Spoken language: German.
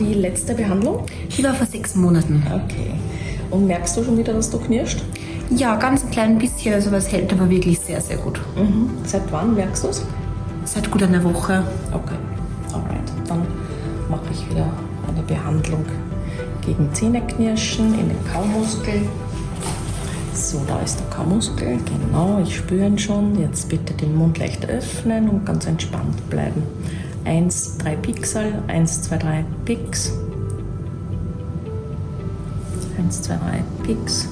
die letzte Behandlung? Die war vor 6 Monaten. Okay. Und merkst du schon wieder, dass du knirscht? Ja, ganz ein klein bisschen, also es hält aber wirklich sehr, sehr gut. Seit wann merkst du es? Seit gut einer Woche. Okay, alright. Dann mache ich wieder eine Behandlung gegen Zähneknirschen in den Kaumuskel. So, da ist der Kaumuskel. Genau, ich spüre ihn schon. Jetzt bitte den Mund leicht öffnen und ganz entspannt bleiben. 1, 3 Pixel. 1, 2, 3 Pix. 1, 2, 3 Pix.